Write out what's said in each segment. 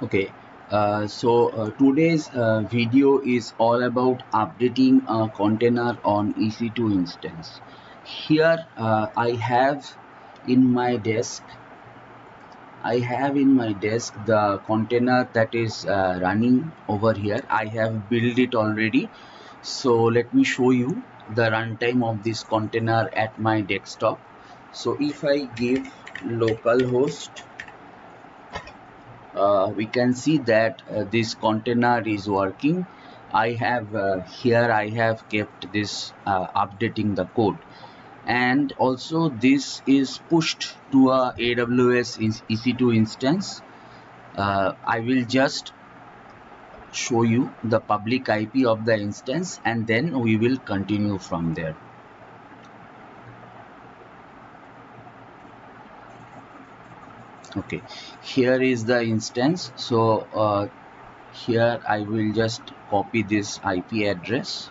Okay, today's video is all about updating a container on EC2 instance. Here in my desk, I have in my desk the container that is running over here. I have built it already. So let me show you the runtime of this container at my desktop. So if I give localhost, we can see that this container is working. I have kept this updating the code, and also this is pushed to a AWS EC2 instance. I will just show you the public IP of the instance, and then we will continue from there. Okay, here is the instance. Here I will just copy this IP address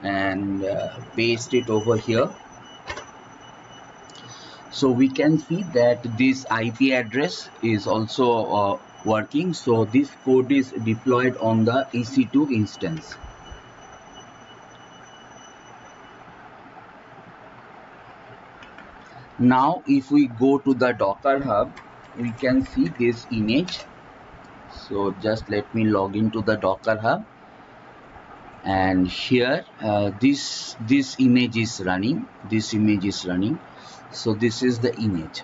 and paste it over here. So we can see that this IP address is also working. So this code is deployed on the EC2 instance. Now if we go to the Docker Hub, we can see this image. So just let me log into the Docker Hub, and here this image is running. So this is the image.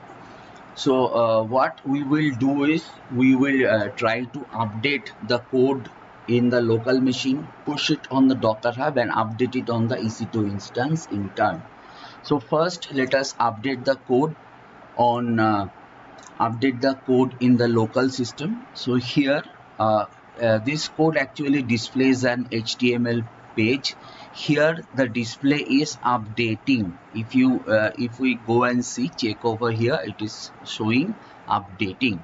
So what we will do is we will try to update the code in the local machine, push it on the Docker Hub, and update it on the EC2 instance in turn. So first let us update the code in the local system. So here this code actually displays an HTML page. Here the display is updating. If we go and check over here, it is showing updating.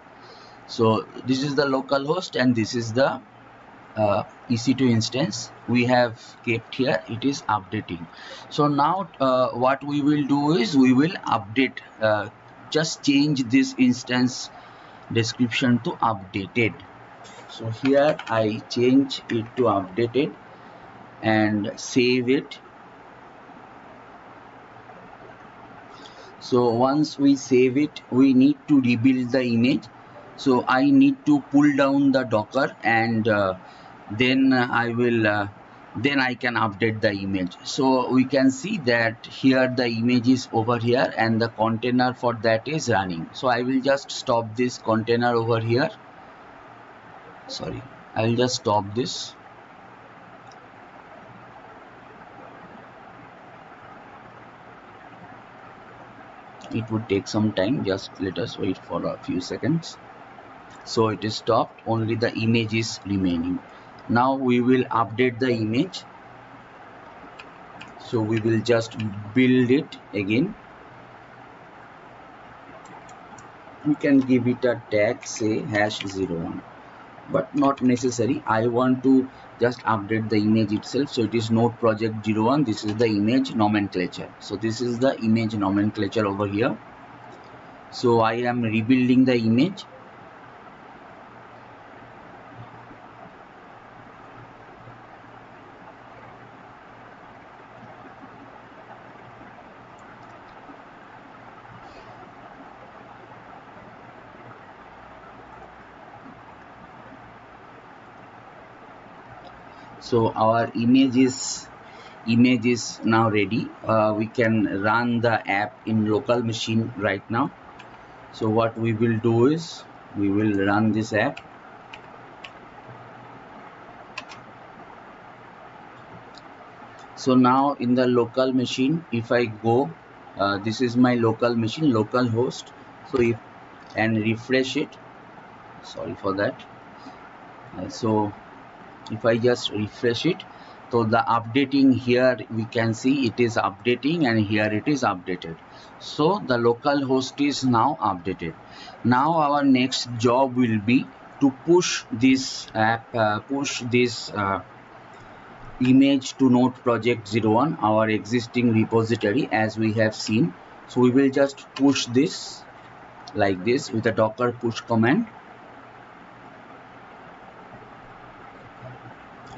So this is the local host, and this is the EC2 instance we have kept here. It is updating. So now what we will do is we will update, just change this instance description to updated. So here I change it to updated and save it. So once we save it, we need to rebuild the image. So I need to pull down the Docker, and then I can update the image. So we can see that here the image is over here and the container for that is running. So I will just stop this container over here. Sorry, I will just stop this. It would take some time. Just let us wait for a few seconds. So it is stopped, only the image is remaining. Now we will update the image. So we will just build it again. We can give it a tag, say #01, but not necessary. I want to just update the image itself. So it is node project 01. This is the image nomenclature. So this is the image nomenclature over here. So I am rebuilding the image. So our image is now ready. We can run the app in local machine right now. So what we will do is we will run this app. So now in the local machine, if I go, this is my local machine, local host. So and refresh it, sorry for that. So if I just refresh it, so the updating here, we can see it is updating, and here it is updated. So the local host is now updated. Now our next job will be to push this app, image to node project 01, our existing repository, as we have seen. So we will just push this. like this with a docker push command.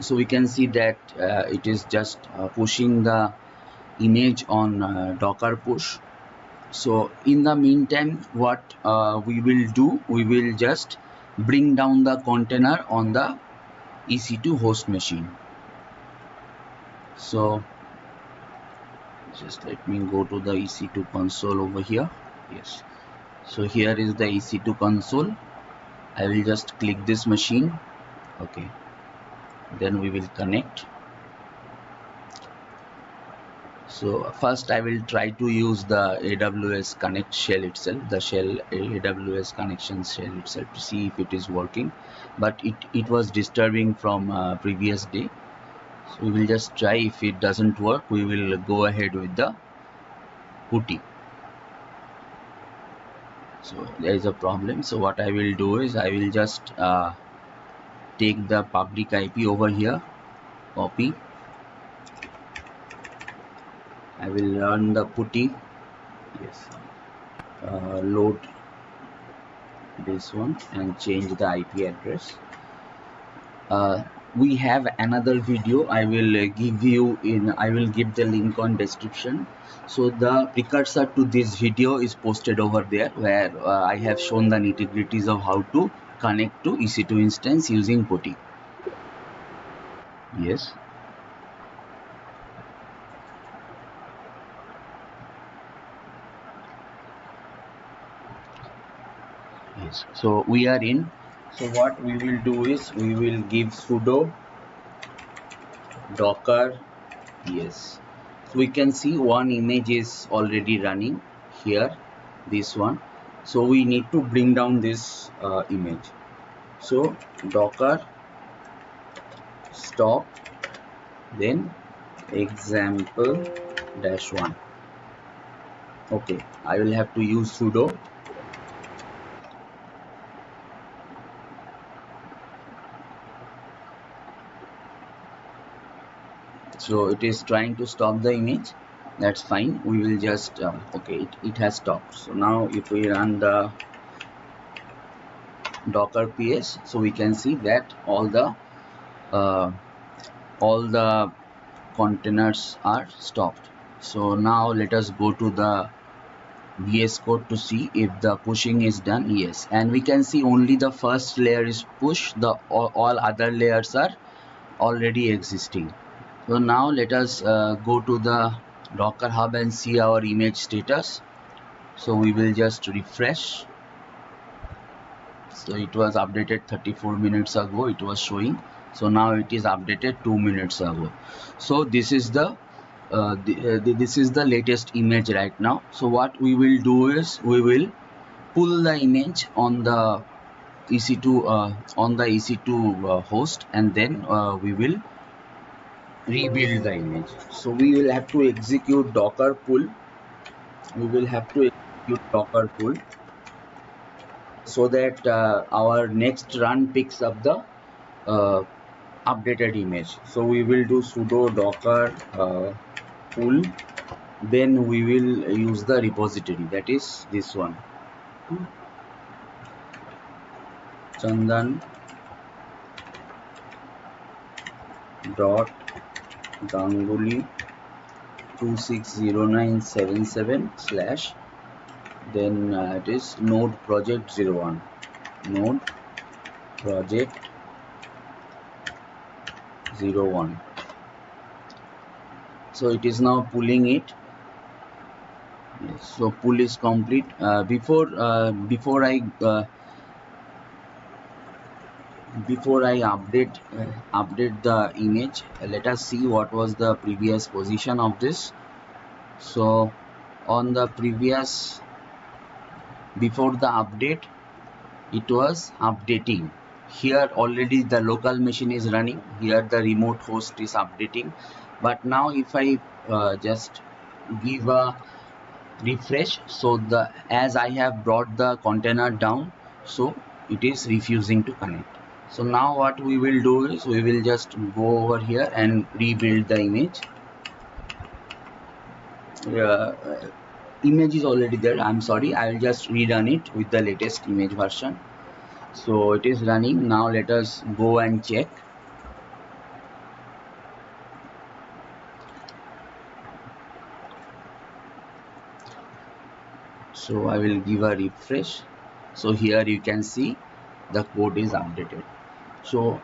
So we can see that it is just pushing the image on docker push. So in the meantime, what we will do, we will just bring down the container on the EC2 host machine. So just let me go to the EC2 console over here. Yes, so here is the EC2 console. I will just click this machine. Okay, then we will connect. So first I will try to use the AWS Connect shell itself, the shell AWS connection shell itself, to see if it is working, but it was disturbing from previous day. So we will just try. If it doesn't work, we will go ahead with the PuTTY. So there is a problem. So what I will do is I will just take the public IP over here, copy. I will run the PuTTY. Yes, load this one and change the IP address. We have another video. I will give the link on description. So the precursor to this video is posted over there, where I have shown the nitty-gritties of how to connect to EC2 instance using PuTTY. Yes. Yes. So we are in. So what we will do is we will give sudo docker. Yes. So we can see one image is already running here, this one. So we need to bring down this image. So docker stop, then example -1. Okay, I will have to use sudo. So it is trying to stop the image. That's fine. We will just okay, it has stopped. So now if we run the docker ps, so we can see that all the containers are stopped. So now let us go to the VS Code to see if the pushing is done. Yes, and we can see only the first layer is pushed. The all other layers are already existing. So now let us go to the Docker Hub and see our image status. So we will just refresh. So it was updated 34 minutes ago, it was showing. So now it is updated 2 minutes ago. So this is the this is the latest image right now. So what we will do is we will pull the image on the EC2 host, and then we will rebuild the image. So we will have to execute docker pull. We will have to execute docker pull so that our next run picks up the uh, updated image. So we will do sudo docker pull, then we will use the repository, that is this one, chandan dot ganguly 260977 slash, then it is node project 01, node project 01. So it is now pulling it. Yes, so pull is complete. Before I update the image, let us see what was the previous position of this. So on the previous, before the update, it was updating. Here already the local machine is running. Here the remote host is updating. But now if I just give a refresh, so as I have brought the container down, so it is refusing to connect. So now what we will do is we will just go over here and rebuild the image. image is already there. I'm sorry, I will just rerun it with the latest image version. So it is running now. Let us go and check. So I will give a refresh. So here you can see the code is updated. So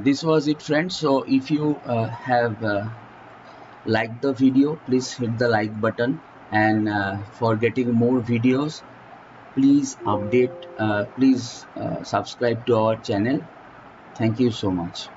this was it, friends. So if you have liked the video, please hit the like button, and for getting more videos, please subscribe to our channel. Thank you so much.